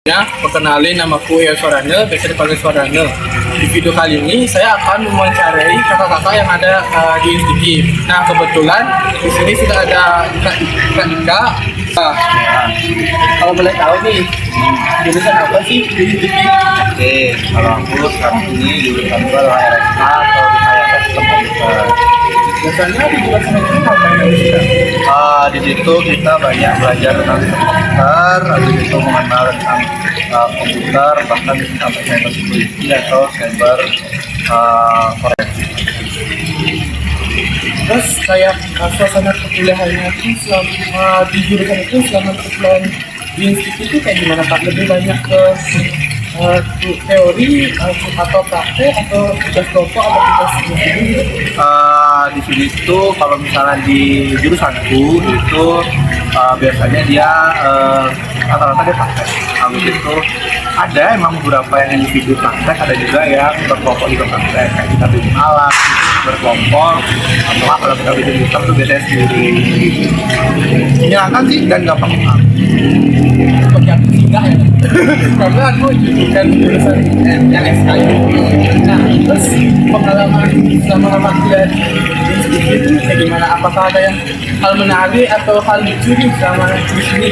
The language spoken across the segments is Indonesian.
Ya, perkenalin namaku El Sorane, biasa dipanggil Sorane. Di video kali ini saya akan mewawancarai kakak-kakak yang ada di Institut. Nah, kebetulan di sini sudah ada Kak Ika. Kalau boleh tahu nih, jurusan apa sih di Institut? Oke, kalau aku sekarang ini jurusan gue adalah RSK atau Rekayasa Sistem Komputer. Biasanya di jurusan itu ngapain aja sih? Di situ kita banyak belajar tentang sistem komputer, habis itu mengenal tentang komputer, bahkan bisa sampai cyber security atau cyber forensik. Terus kayak suasana perkuliahannya itu selama di jurusan itu selama perkuliahan di Institut itu kayak gimana Pak? Lebih banyak ke teori atau praktek atau tugas kelompok atau tugas individu? Di sini tuh kalau misalnya di jurusanku itu biasanya dia rata-rata dia praktek. Habis itu ada emang beberapa yang individu praktek, ada juga yang berkelompok juga praktek. Kayak kita bikin alat berkelompok, atau kalau kita bikin sistem tuh biasanya sendiri. Menyenangkan sih dan gampang banget. Bagi aku sih enggak ya, karena aku bukan jurusan yang SK itu. Nah, terus pengalaman selama lama kuliah di Institut itu kayak gimana? Apakah ada yang hal menarik atau hal lucu nih selama di sini?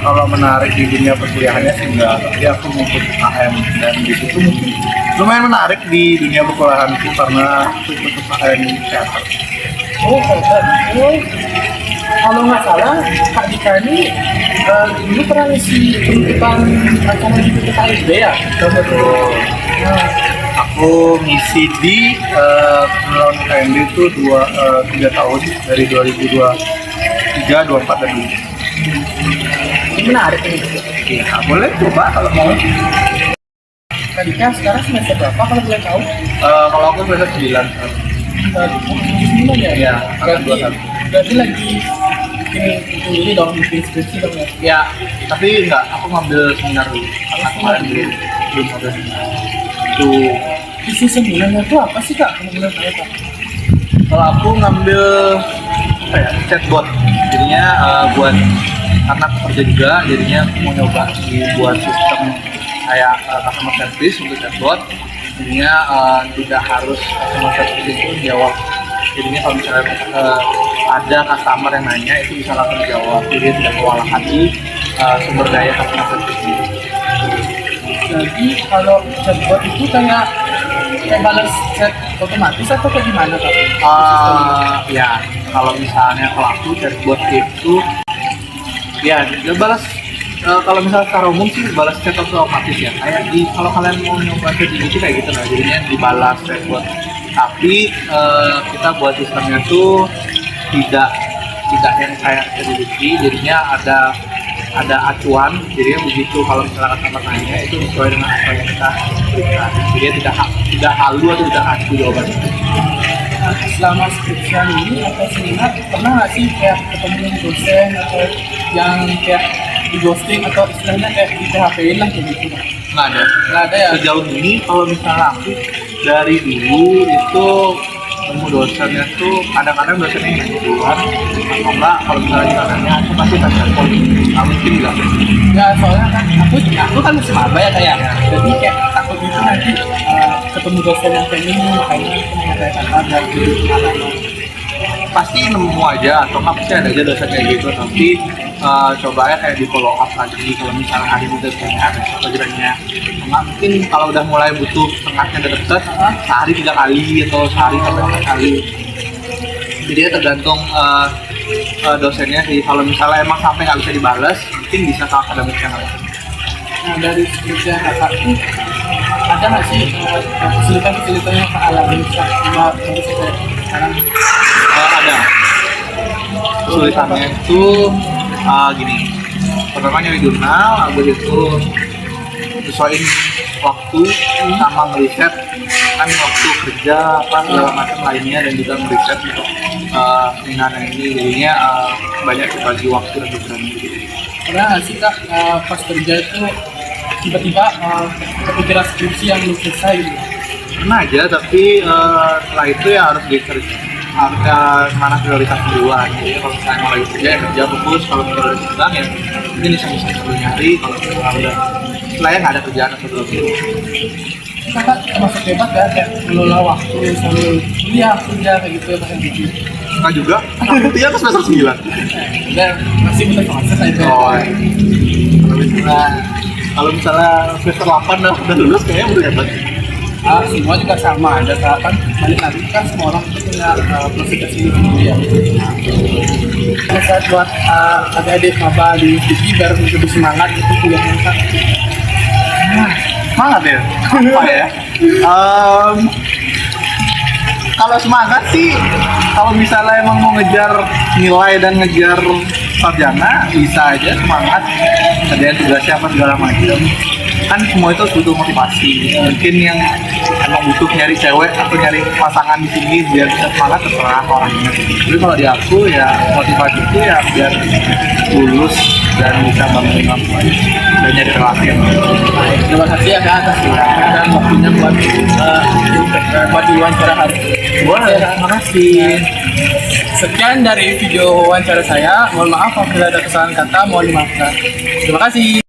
Kalau menarik di dunia perkuliahannya sih enggak, tapi aku mau ikut UKM dan di situ mungkin lumayan menarik di dunia perkuliahanku karena aku ikut UKM teater. Oh, keren. Oh, kalau nggak salah, Kak Dika ini dulu pernah ngisi penutupan acara di PKIB ya? Betul. Nah, Aku ngisi di pengelolaan KMB itu 3 tahun dari 2023, 24 dan 25. ini menarik ini. Ya, boleh coba kalau mau. Kak Dika sekarang semester berapa kalau boleh tahu? Kalau aku semester 9. Gimana ya? Ya, berarti lagi bikin ini dong, bikin skripsi dong ya? Ya, tapi enggak, aku ngambil seminar dulu. Karena kemarin belum ada seminar. Tuh. Isi seminarnya itu apa sih Kak? Kalau boleh tahu Kak? Kalau aku ngambil apa ya, chatbot, jadinya buat anak kerja juga, jadinya aku mau nyoba buat sistem kayak customer service untuk chatbot, jadinya tidak harus customer service itu jawab, jadinya kalau misalnya ada customer yang nanya itu bisa langsung dijawab, jadi tidak kewalahan di sumber daya customer service itu. Jadi kalau chatbot itu kayak balas chat otomatis atau kayak gimana Kak? Ya, kalau misalnya kalau aku chatbot itu ya dia balas kalau misalnya secara umum sih balas chat otomatis ya, kayak di kalau kalian mau nyoba ChatGPT kayak gitu lah, jadinya dibalas chatbot, tapi kita buat sistemnya tuh tidak yang kayak ChatGPT, jadinya ada acuan, jadi begitu kalau misalnya customer nanya itu sesuai dengan apa yang kita berikan, jadi tidak halu atau tidak acu jawabannya. Nah, selama skripsian ini atau seminar pernah nggak sih kayak ketemu dosen atau yang kayak di ghosting atau istilahnya kayak di PHP-in lah kayak gitu? Nggak ada ya. Sejauh ini kalau misalnya aku dari dulu itu ketemu dosennya tuh kadang-kadang dosennya yang nanya duluan, atau enggak kalau misalnya kita nanya aku pasti tanya telepon, nggak mungkin nggak. Ya soalnya kan aku kan masih maba ya kayak, jadi kayak takut itu nanti ketemu dosen yang kayak ini makanya aku menanyakan ada di pengalaman. Pasti nemu aja atau nggak pasti ada aja dosen kayak gitu, tapi coba ya kayak di follow up lagi kalau misalnya hari itu tanya pelajarannya, nggak mungkin kalau udah mulai butuh tengahnya udah deket sehari 3 kali atau sehari sampai 4 kali, jadi ya tergantung dosennya sih. Kalau misalnya emang sampai nggak bisa dibalas mungkin bisa ke akademik yang lain. Nah dari skripsian kakak itu ada nggak sih kesulitan-kesulitan yang Kak alami sama menurut saya sekarang? Ada kesulitannya itu gini, pertama nyari jurnal, habis itu sesuaiin waktu sama ngeriset kan waktu kerja apa segala macam lainnya, dan juga ngeriset untuk seminar ini, jadinya banyak dibagi waktu dan pikiran gitu. Pernah nggak sih Kak pas kerja itu tiba-tiba kepikiran skripsi yang belum selesai gitu? Pernah aja, tapi setelah itu ya harus harusnya mana prioritas duluan. Jadi kalau misalnya mau lagi kerja ya kerja fokus, kalau prioritas sedang ya mungkin bisa sambil nyari, kalau misalnya udah istilahnya nggak ada kerjaan atau belum? Kakak termasuk hebat ya, kayak mengelola waktu sambil kuliah kayak gitu ya, pakai gitu. Nggak juga, buktinya tuh semester 9. Dan masih bisa proses aja. Oh, kalau misalnya semester 8 udah lulus kayaknya udah hebat. Semua juga sama, ada kan balik lagi kan semua orang itu punya proses sendiri ya. Saat buat adik-adik maba di TV biar lebih semangat gitu kuliahnya kan. Semangat ya? Apa ya? Kalau semangat sih, kalau misalnya emang mau ngejar nilai dan ngejar sarjana, bisa aja semangat. Kerjaan tugasnya apa segala macam. Kan semua itu butuh motivasi. Mungkin yang emang butuh nyari cewek atau nyari pasangan di sini biar bisa semangat terserah orangnya. Tapi kalau di aku ya motivasi itu ya biar lulus dan bisa bangun orang tua dan nyari relasi. Terima kasih ya Kak atas dan waktunya buat diwawancara hari ini. Boleh, terima kasih. Sekian dari video wawancara saya. Mohon maaf apabila ada kesalahan kata, mohon dimaafkan. Terima kasih.